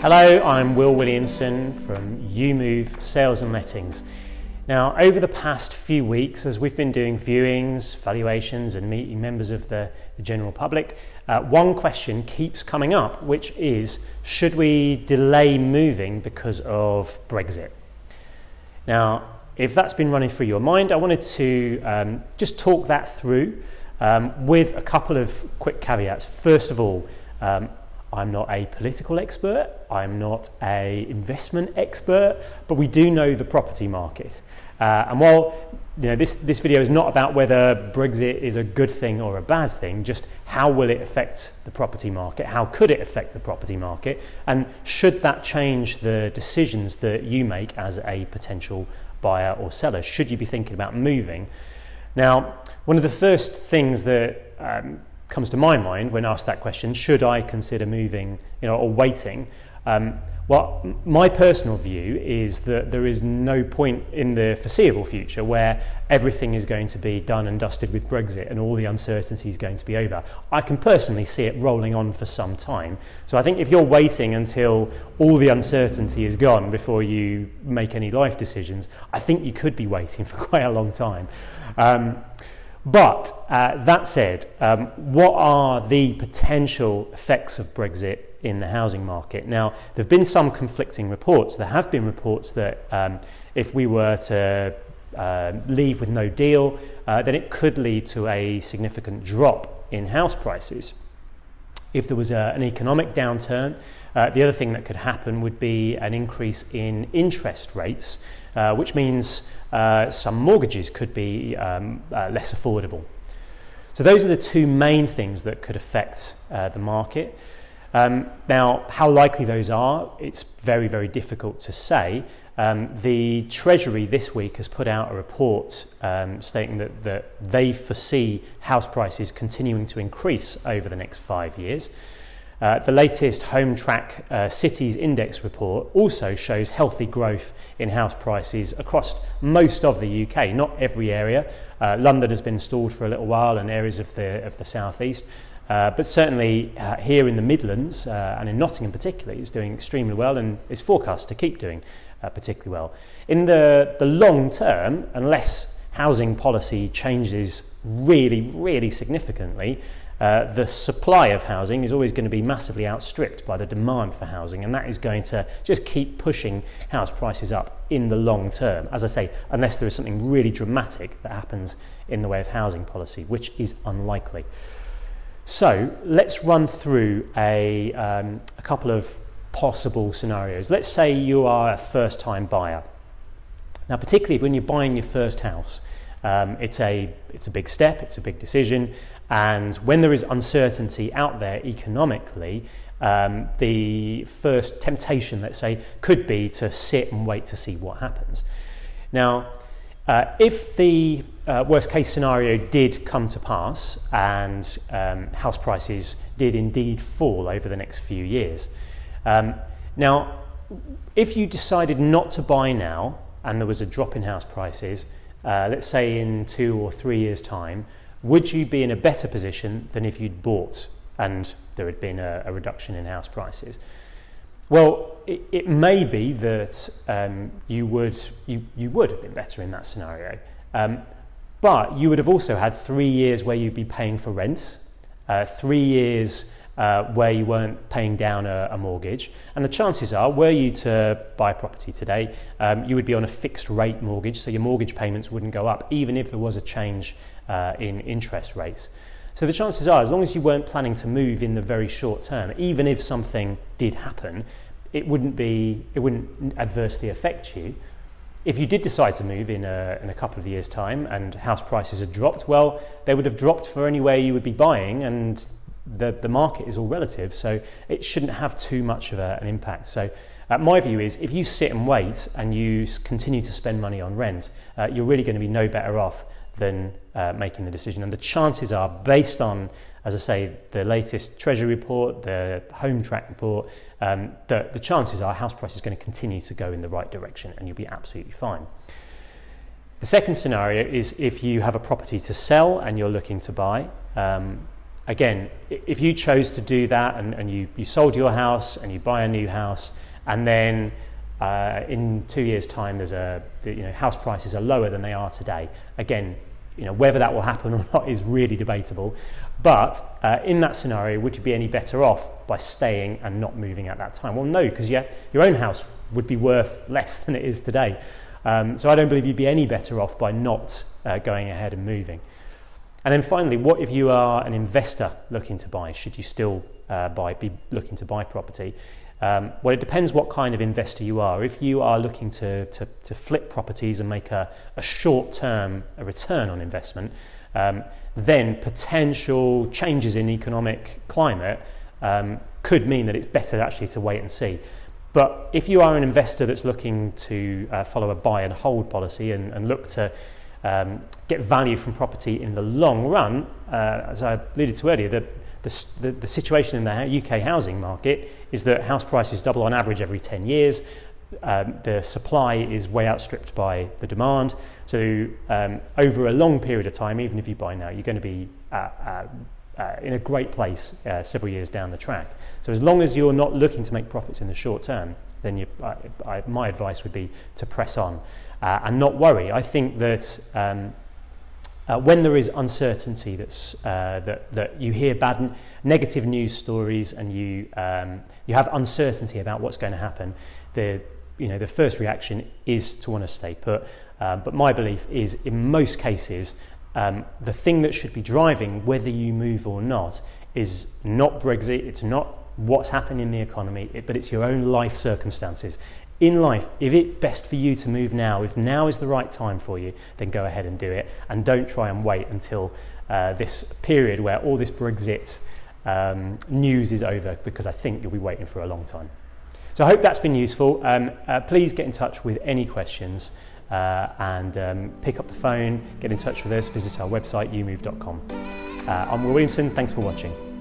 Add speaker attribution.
Speaker 1: Hello, I'm Will Williamson from EweMove Sales and Lettings. Now, over the past few weeks, as we've been doing viewings, valuations and meeting members of the general public, one question keeps coming up, which is, should we delay moving because of Brexit? Now, if that's been running through your mind, I wanted to just talk that through with a couple of quick caveats. First of all, I'm not a political expert, I'm not an investment expert, but we do know the property market. And while this video is not about whether Brexit is a good thing or a bad thing, just how will it affect the property market, how could it affect the property market, and should that change the decisions that you make as a potential buyer or seller? Should you be thinking about moving? Now, one of the first things that comes to my mind when asked that question, should I consider moving, or waiting? Well, my personal view is that there is no point in the foreseeable future where everything is going to be done and dusted with Brexit and all the uncertainty is going to be over. I can personally see it rolling on for some time. So I think if you're waiting until all the uncertainty is gone before you make any life decisions, I think you could be waiting for quite a long time. But that said, what are the potential effects of Brexit in the housing market? Now, there have been some conflicting reports. There have been reports that if we were to leave with no deal, then it could lead to a significant drop in house prices. If there was an economic downturn, the other thing that could happen would be an increase in interest rates, which means some mortgages could be less affordable. So those are the two main things that could affect the market. Now, how likely those are, it's very, very difficult to say. The Treasury this week has put out a report stating that they foresee house prices continuing to increase over the next 5 years. The latest Home Track Cities Index report also shows healthy growth in house prices across most of the UK, not every area. London has been stalled for a little while and areas of the southeast, but certainly here in the Midlands and in Nottingham particularly is doing extremely well and is forecast to keep doing particularly well. In the long term, unless housing policy changes really, really significantly, the supply of housing is always going to be massively outstripped by the demand for housing, and that is going to just keep pushing house prices up in the long term, as I say, unless there is something really dramatic that happens in the way of housing policy, which is unlikely. So let's run through a couple of possible scenarios. Let's say you are a first-time buyer. Now, particularly when you're buying your first house, it's a big step, it's a big decision, and when there is uncertainty out there economically, the first temptation, let's say, could be to sit and wait to see what happens. Now, if the worst case scenario did come to pass and house prices did indeed fall over the next few years, now, if you decided not to buy now and there was a drop in house prices, let's say in 2 or 3 years' time, would you be in a better position than if you'd bought and there had been a reduction in house prices? Well, it may be that you would have been better in that scenario, but you would have also had 3 years where you'd be paying for rent, 3 years where you weren't paying down a mortgage, and the chances are, were you to buy a property today, you would be on a fixed rate mortgage, so your mortgage payments wouldn't go up even if there was a change in interest rates. So the chances are, as long as you weren't planning to move in the very short term, even if something did happen, it wouldn't adversely affect you. If you did decide to move in a couple of years' time and house prices had dropped, well, they would have dropped for anywhere you would be buying, and the market is all relative, so it shouldn't have too much of an impact. So my view is, if you sit and wait and you continue to spend money on rent, you're really going to be no better off than making the decision. And the chances are, based on, as I say, the latest Treasury report, the Home Track report, the chances are house price is going to continue to go in the right direction and you'll be absolutely fine. The second scenario is if you have a property to sell and you're looking to buy. again, if you chose to do that and you sold your house and you buy a new house, and then in 2 years' time house prices are lower than they are today, again, whether that will happen or not is really debatable. But in that scenario, would you be any better off by staying and not moving at that time? Well, no, because your own house would be worth less than it is today. So I don't believe you'd be any better off by not going ahead and moving. And then finally, what if you are an investor looking to buy? Should you still be looking to buy property? Well, it depends what kind of investor you are. If you are looking to flip properties and make a short-term return on investment, then potential changes in economic climate could mean that it's better actually to wait and see. But if you are an investor that's looking to follow a buy and hold policy and look to get value from property in the long run, as I alluded to earlier, the situation in the UK housing market is that house prices double on average every 10 years. The supply is way outstripped by the demand. So over a long period of time, even if you buy now, you're going to be in a great place several years down the track. So as long as you're not looking to make profits in the short term, then my advice would be to press on and not worry. I think that when there is uncertainty, that you hear negative news stories and you have uncertainty about what's going to happen, the first reaction is to want to stay put. But my belief is, in most cases, the thing that should be driving whether you move or not is not Brexit. It's not what's happening in the economy, but it's your own life circumstances. In life, if it's best for you to move now, if now is the right time for you, then go ahead and do it, and don't try and wait until this period where all this Brexit news is over, because I think you'll be waiting for a long time. So I hope that's been useful. Please get in touch with any questions and pick up the phone, get in touch with us, visit our website, EweMove.com. I'm Will Williamson, thanks for watching.